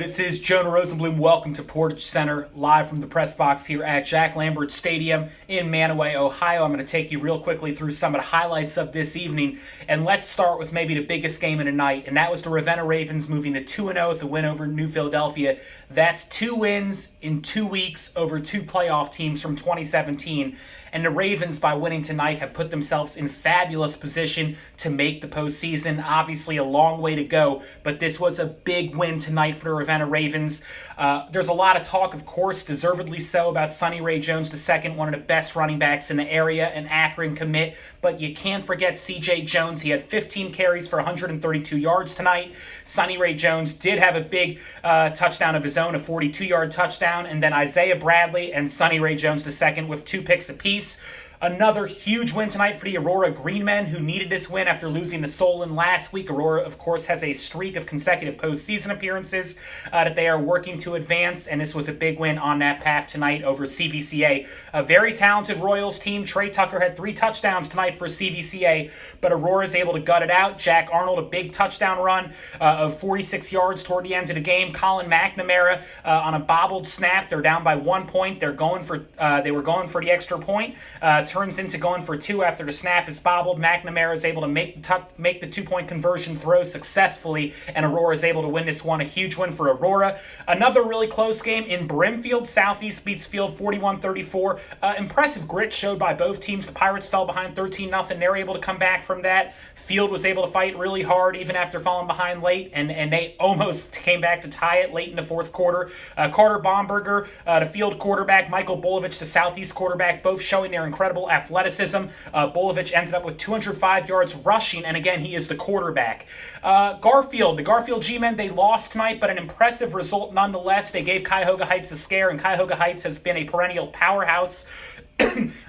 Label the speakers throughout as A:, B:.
A: this is Jonah Rosenblum. Welcome to PortageCenter, live from the press box here at Jack Lambert Stadium in Manaway, Ohio. I'm going to take you real quickly through some of the highlights of this evening, and let's start with maybe the biggest game of the night, and that was the Ravenna Ravens moving to 2-0 with a win over New Philadelphia. That's 2 wins in 2 weeks over 2 playoff teams from 2017, and the Ravens, by winning tonight, have put themselves in fabulous position to make the postseason. Obviously, a long way to go, but this was a big win tonight for the Ravenna Ravens. There's a lot of talk, of course, deservedly so, about Sonny Ray Jones II, one of the best running backs in the area, an Akron commit, but you can't forget C.J. Jones. He had 15 carries for 132 yards tonight. Sonny Ray Jones did have a big touchdown of his own, a 42-yard touchdown, and then Isaiah Bradley and Sonny Ray Jones II with 2 picks apiece. Another huge win tonight for the Aurora Greenmen, who needed this win after losing to Solon last week. Aurora, of course, has a streak of consecutive postseason appearances that they are working to advance, and this was a big win on that path tonight over CVCA. A very talented Royals team. Trey Tucker had 3 touchdowns tonight for CVCA, but Aurora is able to gut it out. Jack Arnold, a big touchdown run of 46 yards toward the end of the game. Colin McNamara on a bobbled snap. They're down by 1 point. They were going for the extra point. Turns into going for 2 after the snap is bobbled. McNamara is able to make the 2-point conversion throw successfully, and Aurora is able to win this one. A huge win for Aurora. Another really close game in Brimfield. Southeast beats Field 41-34. Impressive grit showed by both teams. The Pirates fell behind 13-0. They were able to come back from that. Field was able to fight really hard even after falling behind late, and they almost came back to tie it late in the fourth quarter. Carter Bomberger, the Field quarterback, Michael Bolovich, the Southeast quarterback, both showing their incredible athleticism. Bolovich ended up with 205 yards rushing, and again, he is the quarterback. The Garfield G-Men, they lost tonight, but an impressive result nonetheless. They gave Cuyahoga Heights a scare, and Cuyahoga Heights has been a perennial powerhouse.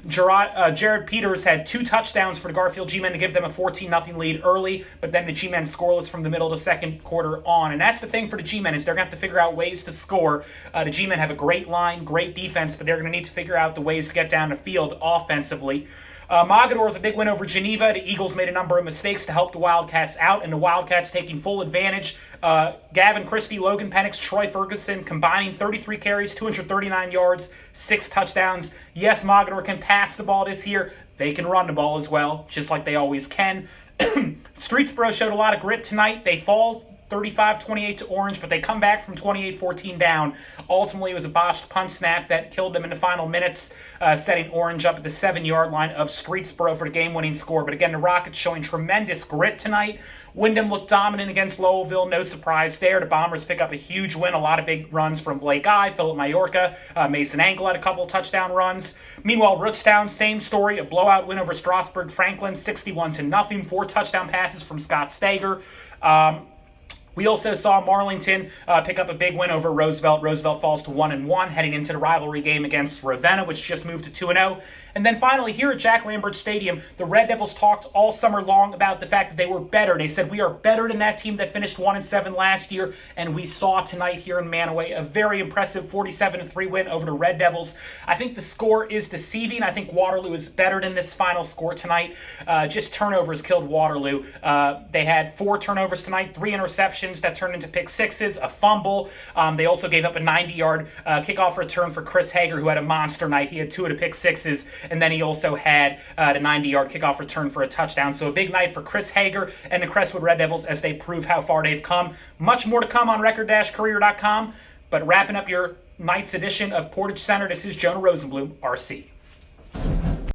A: Jared Peters had 2 touchdowns for the Garfield G-Men to give them a 14-0 lead early, but then the G-Men scoreless from the middle of the second quarter on. And that's the thing for the G-Men, is they're going to have to figure out ways to score. The G-Men have a great line, great defense, but they're going to need to figure out the ways to get down the field offensively. Mogador with a big win over Geneva. The Eagles made a number of mistakes to help the Wildcats out, and the Wildcats taking full advantage. Gavin Christie, Logan Penix, Troy Ferguson combining 33 carries, 239 yards, 6 touchdowns. Yes, Mogador can pass the ball this year. They can run the ball as well, just like they always can. Streetsboro showed a lot of grit tonight. They fall 35-28 to Orange, but they come back from 28-14 down. Ultimately, it was a botched punt snap that killed them in the final minutes, setting Orange up at the 7-yard line of Streetsboro for the game-winning score. But again, the Rockets showing tremendous grit tonight. Wyndham looked dominant against Lowellville. No surprise there. The Bombers pick up a huge win. A lot of big runs from Blake Eye, Philip Mayorga, Mason Angle had a couple touchdown runs. Meanwhile, Rootstown, same story. A blowout win over Strasburg Franklin, 61-0. 4 touchdown passes from Scott Stager. We also saw Marlington pick up a big win over Roosevelt. Roosevelt falls to 1-1, heading into the rivalry game against Ravenna, which just moved to 2-0. And then finally, here at Jack Lambert Stadium, the Red Devils talked all summer long about the fact that they were better. They said, we are better than that team that finished 1-7 last year, and we saw tonight here in Manaway a very impressive 47-3 win over the Red Devils. I think the score is deceiving. I think Waterloo is better than this final score tonight. Just turnovers killed Waterloo. They had 4 turnovers tonight, 3 interceptions that turned into pick sixes, a fumble. They also gave up a 90-yard kickoff return for Chris Hager, who had a monster night. He had 2 of the pick sixes, and then he also had the 90-yard kickoff return for a touchdown. So a big night for Chris Hager and the Crestwood Red Devils as they prove how far they've come. Much more to come on Record-Courier.com, but wrapping up your night's edition of PortageCenter, this is Jonah Rosenblum, RC.